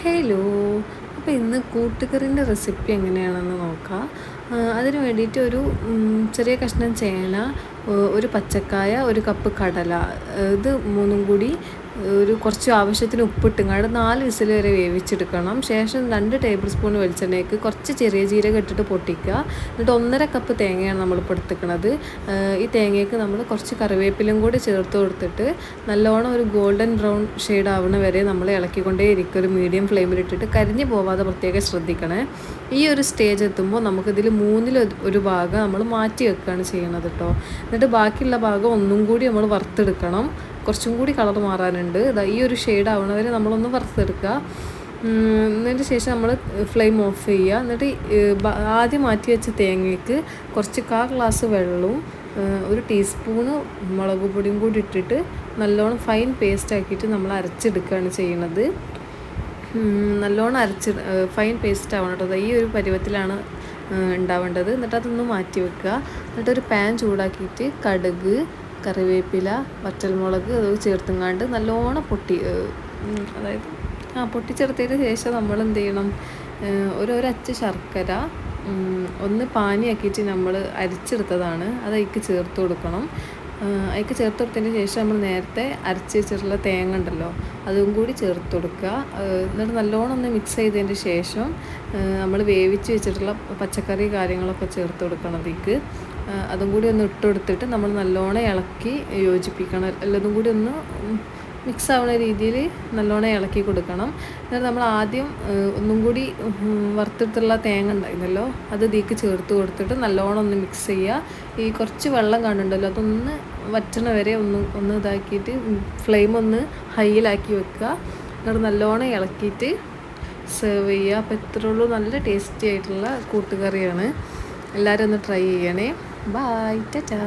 Hello. അപ്പോൾ ഇന്ന് കൂട്ടുകറിൻ്റെ recipe എങ്ങനെയാണെന്ന് നോക്കാം. അതിന് വേണ്ടിയിട്ട് ഒരു ചെറിയ കഷ്ണം ചേന, ഒരു പച്ചക്കായ, ഒരു കപ്പ് കടല, ഇത് മൂന്നും കൂടി ഒരു കുറച്ച് ആവശ്യത്തിന് ഉപ്പിട്ടുങ്ങാണ്ട് 4 വിസിൽ വരെ വേവിച്ചെടുക്കണം. ശേഷം 2 ടേബിൾ സ്പൂൺ വെളിച്ചെണ്ണയ്ക്ക് കുറച്ച് ചെറിയ ജീരകം ഇട്ടിട്ട് പൊട്ടിക്കുക. എന്നിട്ട് 1.5 കപ്പ് തേങ്ങയാണ് നമ്മളിപ്പോൾ എടുത്തിരിക്കുന്നത്. ഈ തേങ്ങയ്ക്ക് നമ്മൾ കുറച്ച് കറിവേപ്പിലും കൂടി ചേർത്ത് കൊടുത്തിട്ട് നല്ലോണം ഒരു ഗോൾഡൻ ബ്രൗൺ ഷെയ്ഡ് ആവുന്ന വരെ നമ്മൾ ഇളക്കിക്കൊണ്ടേ ഇരിക്കുക. ഒരു മീഡിയം ഫ്ലെയിമിൽ ഇട്ടിട്ട് കരിഞ്ഞു പോവാതെ പ്രത്യേകം ശ്രദ്ധിക്കണേ. ഈ ഒരു സ്റ്റേജ് എത്തുമ്പോൾ നമുക്കിതിൽ 1/3 ഭാഗം നമ്മൾ മാറ്റി വെക്കുകയാണ് ചെയ്യുന്നത് കേട്ടോ. എന്നിട്ട് ബാക്കിയുള്ള ഭാഗം ഒന്നും കൂടി നമ്മൾ വറുത്തെടുക്കണം. കുറച്ചും കൂടി കളർ മാറാനുണ്ട്. ഈ ഒരു ഷെയ്ഡ് ആവണവരെ നമ്മളൊന്ന് വറുത്തെടുക്കുക. എന്നതിന് ശേഷം നമ്മൾ ഫ്ലെയിം ഓഫ് ചെയ്യുക. എന്നിട്ട് ആദ്യം മാറ്റി വെച്ച തേങ്ങയ്ക്ക് കുറച്ച് 1/4 ഗ്ലാസ് വെള്ളവും ഒരു ടീസ്പൂണ് മുളക് പൊടിയും കൂടി ഇട്ടിട്ട് നല്ലോണം ഫൈൻ പേസ്റ്റ് ആക്കിയിട്ട് നമ്മൾ അരച്ചെടുക്കുകയാണ് ചെയ്യുന്നത്. നല്ലോണം ഫൈൻ പേസ്റ്റ് ആവണം കേട്ടോ. ഈ ഒരു പരുവത്തിലാണ് ഉണ്ടാവേണ്ടത്. എന്നിട്ട് അതൊന്ന് മാറ്റി വെക്കുക. എന്നിട്ടൊരു പാൻ ചൂടാക്കിയിട്ട് കടുക്, കറിവേപ്പില, വറ്റൽമുളക് അത് ചേർത്തുങ്ങാണ്ട് നല്ലോണം അതായത് പൊട്ടിച്ചെടുത്തതിന് ശേഷം നമ്മൾ എന്ത് ചെയ്യണം, ഒരച്ച് ശർക്കര ഒന്ന് പാനിയാക്കിയിട്ട് നമ്മൾ അരിച്ചെടുത്തതാണ്, അത് അതിലേക്ക് ചേർത്ത് കൊടുക്കണം. അതിലേക്ക് ചേർത്ത് കൊടുത്തതിന് ശേഷം നമ്മൾ നേരത്തെ അരച്ച് വെച്ചിട്ടുള്ള തേങ്ങ ഉണ്ടല്ലോ അതും കൂടി ചേർത്ത് കൊടുക്കുക. എന്നിട്ട് നല്ലോണം ഒന്ന് മിക്സ് ചെയ്തതിന് ശേഷം നമ്മൾ വേവിച്ച് വെച്ചിട്ടുള്ള പച്ചക്കറി കാര്യങ്ങളൊക്കെ ചേർത്ത് കൊടുക്കണം അതിലേക്ക്. അതും കൂടി ഒന്ന് ഇട്ട് കൊടുത്തിട്ട് നമ്മൾ നല്ലോണം ഇളക്കി യോജിപ്പിക്കണം. എല്ലാതും കൂടി ഒന്ന് മിക്സ് ആവുന്ന രീതിയിൽ നല്ലോണം ഇളക്കി കൊടുക്കണം. എന്നിട്ട് നമ്മൾ ആദ്യം ഒന്നും കൂടി വറുത്തിട്ടുള്ള തേങ്ങ ഉണ്ടായിരുന്നല്ലോ അത് ഇതിലേക്ക് ചേർത്ത് കൊടുത്തിട്ട് നല്ലോണം ഒന്ന് മിക്സ് ചെയ്യുക. ഈ കുറച്ച് വെള്ളം കാണുന്നുണ്ടല്ലോ അതൊന്ന് വറ്റണ വരെ ഒന്ന് ഇതാക്കിയിട്ട് ഫ്ലെയിം ഒന്ന് ഹൈയിലാക്കി വെക്കുക. എന്നിട്ട് നല്ലോണം ഇളക്കിയിട്ട് സെർവ് ചെയ്യുക. അപ്പോൾ ഇത്രേ ഉള്ളൂ. നല്ല ടേസ്റ്റി ആയിട്ടുള്ള കൂട്ടുകറിയാണ്. എല്ലാവരും ഒന്ന് ട്രൈ ചെയ്യണേ. ബൈ, ടാറ്റാ.